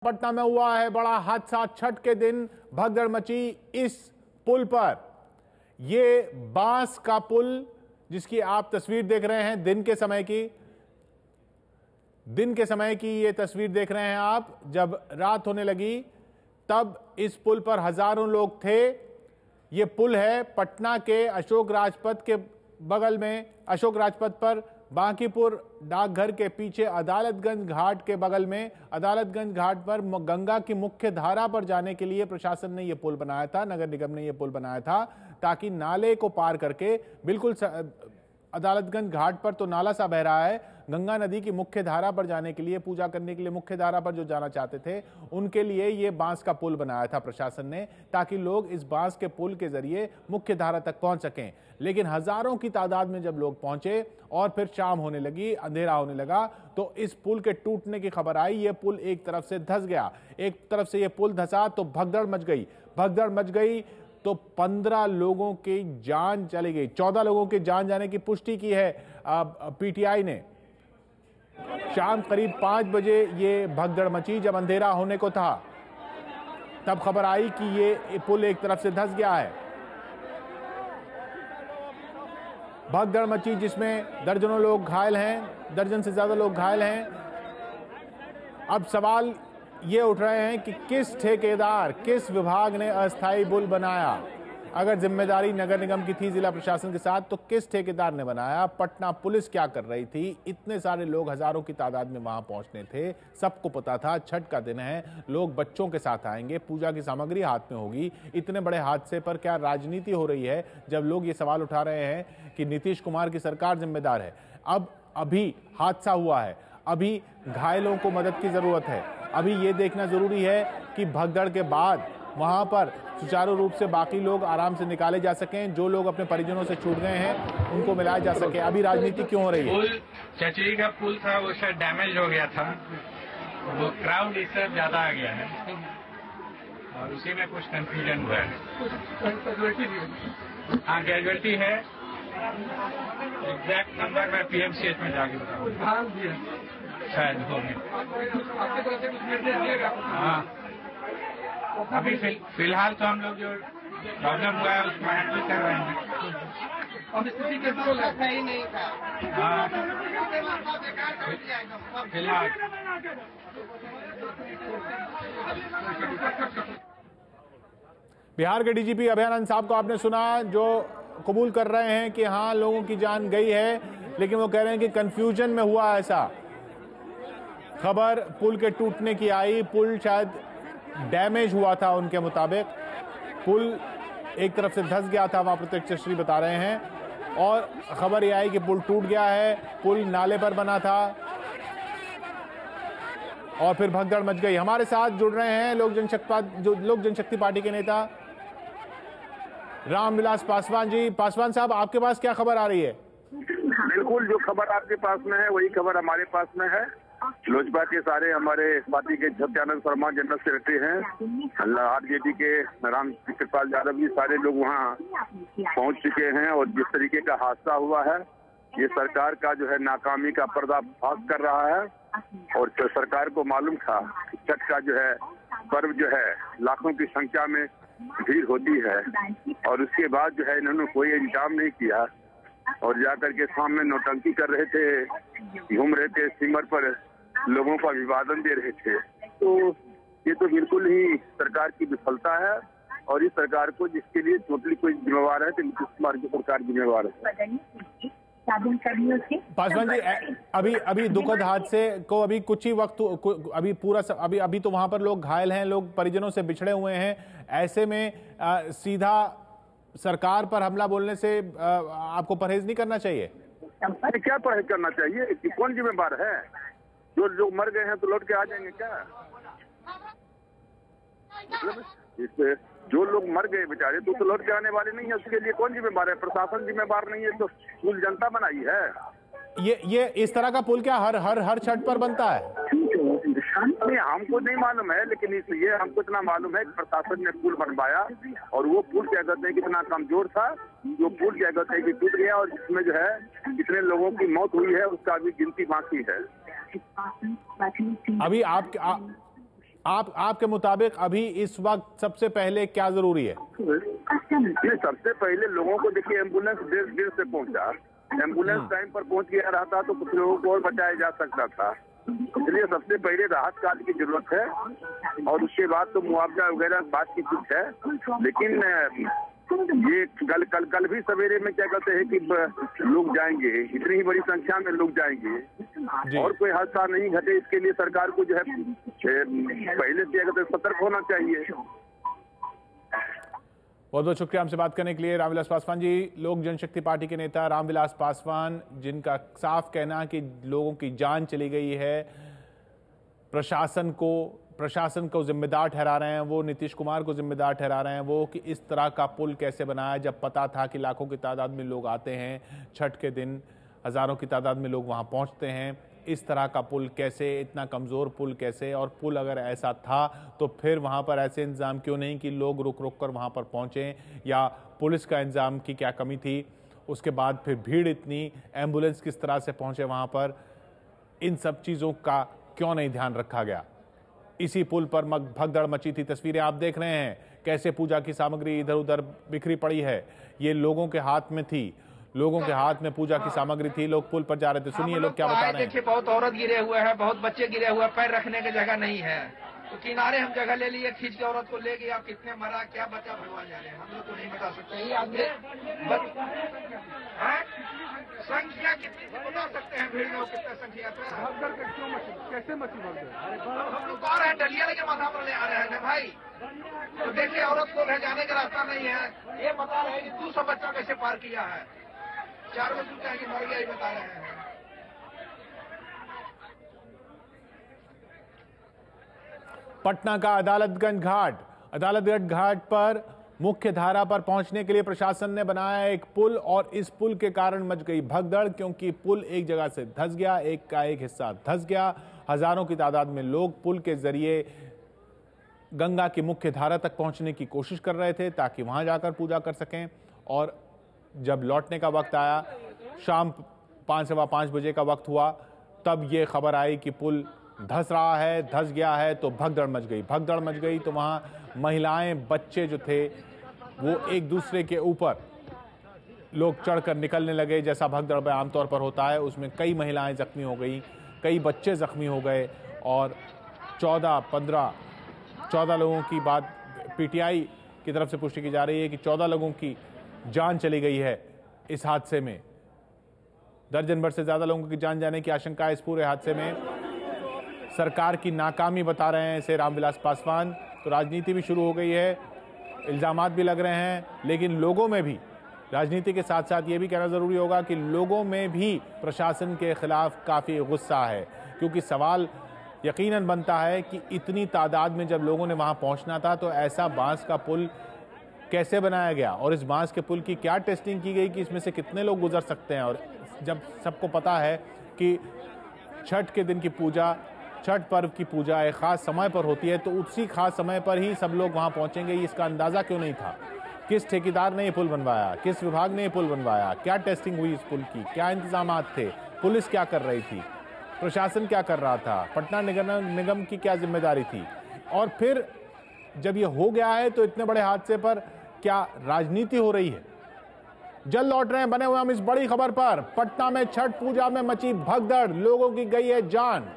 पटना में हुआ है बड़ा हादसा। छठ के दिन भगदड़ मची इस पुल पर। ये बांस का पुल जिसकी आप तस्वीर देख रहे हैं, दिन के समय की ये तस्वीर देख रहे हैं आप। जब रात होने लगी तब इस पुल पर हजारों लोग थे। ये पुल है पटना के अशोक राजपथ के बगल में, अशोक राजपथ पर बांकीपुर डाकघर के पीछे अदालतगंज घाट के बगल में। अदालतगंज घाट पर गंगा की मुख्य धारा पर जाने के लिए प्रशासन ने यह पुल बनाया था, नगर निगम ने यह पुल बनाया था ताकि नाले को पार करके, बिल्कुल अदालतगंज घाट पर तो नाला सा बह रहा है, गंगा नदी की मुख्य धारा पर जाने के लिए, पूजा करने के लिए मुख्य धारा पर जो जाना चाहते थे उनके लिए ये बांस का पुल बनाया था प्रशासन ने, ताकि लोग इस बांस के पुल के जरिए मुख्य धारा तक पहुंच सकें। लेकिन हजारों की तादाद में जब लोग पहुंचे और फिर शाम होने लगी, अंधेरा होने लगा, तो इस पुल के टूटने की खबर आई। ये पुल एक तरफ से धंस गया, एक तरफ से ये पुल धंसा तो भगदड़ मच गई तो 15 लोगों की जान चली गई। 14 लोगों की जान जाने की पुष्टि की है पीटीआई ने। शाम करीब 5 बजे ये भगदड़ मची, जब अंधेरा होने को था तब खबर आई कि ये पुल एक तरफ से धंस गया है। भगदड़ मची जिसमें दर्जनों लोग घायल हैं, दर्जन से ज्यादा लोग घायल हैं। अब सवाल ये उठ रहे हैं कि किस ठेकेदार, किस विभाग ने अस्थायी पुल बनाया। अगर जिम्मेदारी नगर निगम की थी, जिला प्रशासन के साथ, तो किस ठेकेदार ने बनाया? पटना पुलिस क्या कर रही थी? इतने सारे लोग हजारों की तादाद में वहां पहुंचने थे, सबको पता था छठ का दिन है, लोग बच्चों के साथ आएंगे, पूजा की सामग्री हाथ में होगी। इतने बड़े हादसे पर क्या राजनीति हो रही है जब लोग ये सवाल उठा रहे हैं कि नीतीश कुमार की सरकार जिम्मेदार है। अभी हादसा हुआ है, अभी घायलों को मदद की जरूरत है। अभी ये देखना जरूरी है कि भगदड़ के बाद वहां पर सुचारू रूप से बाकी लोग आराम से निकाले जा सकें, जो लोग अपने परिजनों से छूट गए हैं उनको मिलाया जा सके। अभी राजनीति क्यों हो रही है? पुल चचरी का पुल था, वो शायद डैमेज हो गया था, वो क्राउड इससे ज्यादा आ गया है और उसी में कुछ कंफ्यूजन हुआ है। हाँ, कैजुअलिटी है। एग्जैक्ट नंबर मैं पीएमसीएच में जाके बताऊंगा, शायद हो गया। हाँ, अभी फिलहाल तो हम लोग जो प्रॉब्लम हुआ है उसको हैंडल कर रहे हैं। अब स्थिति कंट्रोल है, सही नहीं था। हाँ, फिलहाल बिहार के डीजीपी अभयानंद साहब को आपने सुना, जो कबूल कर रहे हैं कि हाँ लोगों की जान गई है, लेकिन वो कह रहे हैं कि कंफ्यूजन में हुआ ऐसा। खबर पुल के टूटने की आई, पुल शायद डैमेज हुआ था उनके मुताबिक, पुल एक तरफ से धंस गया था, वहां प्रत्यक्षदर्शी बता रहे हैं। और खबर यह आई कि पुल टूट गया है, पुल नाले पर बना था और फिर भगदड़ मच गई। हमारे साथ जुड़ रहे हैं लोक जनशक्ति पार्टी के नेता रामविलास पासवान जी। पासवान साहब, आपके पास क्या खबर आ रही है? बिल्कुल, जो खबर आपके पास में है वही खबर हमारे पास में है। लोजपा के सारे हमारे पार्टी के सत्यानंद शर्मा जनरल सेक्रेटरी हैं, आरजेडी के राम कृपाल यादव भी, सारे लोग वहाँ पहुँच चुके हैं। और जिस तरीके का हादसा हुआ है, ये सरकार का जो है नाकामी का पर्दाफाश कर रहा है। और सरकार को मालूम था छठ का जो है पर्व जो है लाखों की संख्या में भीड़ होती है, और उसके बाद जो है इन्होंने कोई इंतजाम नहीं किया और जाकर के सामने नौटंकी कर रहे थे, घूम रहे थे, स्टीमर पर लोगों को अभिवादन दे रहे थे। तो ये तो बिल्कुल ही सरकार की विफलता है, और इस सरकार को जिसके लिए टोटली कोई जिम्मेवार है तो नीतीश कुमार की सरकार जिम्मेवार है। पासवान जी, अभी दुखद हादसे को अभी कुछ ही वक्त, अभी तो वहां पर लोग घायल हैं, लोग परिजनों से बिछड़े हुए हैं। ऐसे में सीधा सरकार पर हमला बोलने से आपको परहेज नहीं करना चाहिए? क्या परहेज करना चाहिए कि कौन जिम्मेवार है? जो लोग मर गए हैं तो लौट के आ जाएंगे क्या? इससे जो लोग मर गए बेचारे तो लौट के आने वाले नहीं है, उसके लिए कौन जिम्मेवार है? प्रशासन जिम्मेवार नहीं है, तो कुल जनता बनाई है। ये इस तरह का पुल क्या हर छठ पर बनता है? नहीं, हमको नहीं मालूम है, लेकिन इसलिए हमको इतना मालूम है कि प्रशासन ने पुल बनवाया, और वो पुल क्या कहते हैं कितना कमजोर था, जो पुल क्या कहते हैं कि टूट गया, और जिसमें जो है कितने लोगों की मौत हुई है उसका भी गिनती बाकी है। आपके मुताबिक अभी इस वक्त सबसे पहले क्या जरूरी है? नहीं, सबसे पहले लोगों को देखिए, एम्बुलेंस देर से पहुंचा। एम्बुलेंस टाइम पर पहुंच गया रहता तो कुछ लोगों को और बचाया जा सकता था। इसलिए सबसे पहले राहत काल की जरूरत है और उसके बाद तो मुआवजा वगैरह बात की कुछ है। लेकिन ये कल भी सवेरे में क्या कहते हैं कि लोग जाएंगे, इतनी ही बड़ी संख्या में लोग जाएंगे और कोई हादसा नहीं घटे, इसके लिए सरकार को जो है पहले से क्या कहते हैं सतर्क होना चाहिए। बहुत बहुत शुक्रिया हमसे बात करने के लिए रामविलास पासवान जी। लोक जनशक्ति पार्टी के नेता रामविलास पासवान, जिनका साफ कहना कि लोगों की जान चली गई है, प्रशासन को जिम्मेदार ठहरा रहे हैं, वो नीतीश कुमार को जिम्मेदार ठहरा रहे हैं वो कि इस तरह का पुल कैसे बनाया जब पता था कि लाखों की तादाद में लोग आते हैं छठ के दिन, हजारों की तादाद में लोग वहां पहुंचते हैं। इस तरह का पुल कैसे, इतना कमजोर पुल कैसे? और पुल अगर ऐसा था तो फिर वहां पर ऐसे इंतजाम क्यों नहीं कि लोग रुक रुक कर वहां पर पहुंचे, या पुलिस का इंतजाम की क्या कमी थी? उसके बाद फिर भीड़ इतनी, एम्बुलेंस किस तरह से पहुंचे वहां पर, इन सब चीजों का क्यों नहीं ध्यान रखा गया? इसी पुल पर भगदड़ मची थी। तस्वीरें आप देख रहे हैं कैसे पूजा की सामग्री इधर उधर बिखरी पड़ी है। ये लोगों के हाथ में थी, लोगों के हाथ में पूजा की सामग्री थी, लोग पुल पर जा रहे थे। सुनिए लोग क्या बता रहे हैं। देखिए, बहुत औरत गिरे हुए हैं, बहुत बच्चे गिरे हुए, पैर रखने की जगह नहीं है, तो किनारे हम जगह ले लिए, खींच के औरत को ले गए। अब कितने मरा क्या बचा भगवान जाने, हम लोग तो नहीं बता सकते। संख्या कितनी बता सकते हैं भीड़ में कितना संख्या कैसे मची हम लोग आ रहे हैं डलिया लेके माथा पर ले आ रहे हैं भाई, तो देखिए औरत को ले जाने का रास्ता नहीं है। ये बता रहे हैं कि 200 बच्चा कैसे पार किया है, 4 बच्चों का कि मर गया, ही बता रहे हैं। पटना का अदालतगंज घाट पर मुख्य धारा पर पहुंचने के लिए प्रशासन ने बनाया एक पुल और इस पुल के कारण मच गई भगदड़, क्योंकि पुल एक जगह से धंस गया, एक का एक हिस्सा धंस गया। हजारों की तादाद में लोग पुल के जरिए गंगा की मुख्य धारा तक पहुंचने की कोशिश कर रहे थे ताकि वहां जाकर पूजा कर सकें। और जब लौटने का वक्त आया, शाम 5 सवा 5 बजे का वक्त हुआ, तब ये खबर आई कि पुल धंस रहा है, धंस गया है, तो भगदड़ मच गई। तो वहां महिलाएं, बच्चे जो थे वो एक दूसरे के ऊपर लोग चढ़कर निकलने लगे, जैसा भगदड़ में आमतौर पर होता है। उसमें कई महिलाएं जख्मी हो गई, कई बच्चे जख्मी हो गए और 14 लोगों की बात पीटीआई की तरफ से पुष्टि की जा रही है कि 14 लोगों की जान चली गई है इस हादसे में। दर्जन भर से ज्यादा लोगों की जान जाने की आशंका है इस पूरे हादसे में। सरकार की नाकामी बता रहे हैं इसे रामविलास पासवान। तो राजनीति भी शुरू हो गई है, इल्जामात भी लग रहे हैं, लेकिन लोगों में भी, राजनीति के साथ साथ ये भी कहना जरूरी होगा कि लोगों में भी प्रशासन के खिलाफ काफी गुस्सा है, क्योंकि सवाल यकीनन बनता है कि इतनी तादाद में जब लोगों ने वहां पहुंचना था तो ऐसा बांस का पुल कैसे बनाया गया और इस बांस के पुल की क्या टेस्टिंग की गई कि इसमें से कितने लोग गुजर सकते हैं। और जब सबको पता है कि छठ के दिन की पूजा, छठ पर्व की पूजा एक खास समय पर होती है, तो उसी खास समय पर ही सब लोग वहां पहुंचेंगे, इसका अंदाजा क्यों नहीं था? किस ठेकेदार ने ये पुल बनवाया, किस विभाग ने ये पुल बनवाया, क्या टेस्टिंग हुई इस पुल की, क्या इंतजामात थे, पुलिस क्या कर रही थी, प्रशासन क्या कर रहा था, पटना निगम की क्या जिम्मेदारी थी? और फिर जब ये हो गया है तो इतने बड़े हादसे पर क्या राजनीति हो रही है? जल्द लौट रहे हैं बने हुए हम इस बड़ी खबर पर। पटना में छठ पूजा में मची भगदड़, लोगों की गई है जान।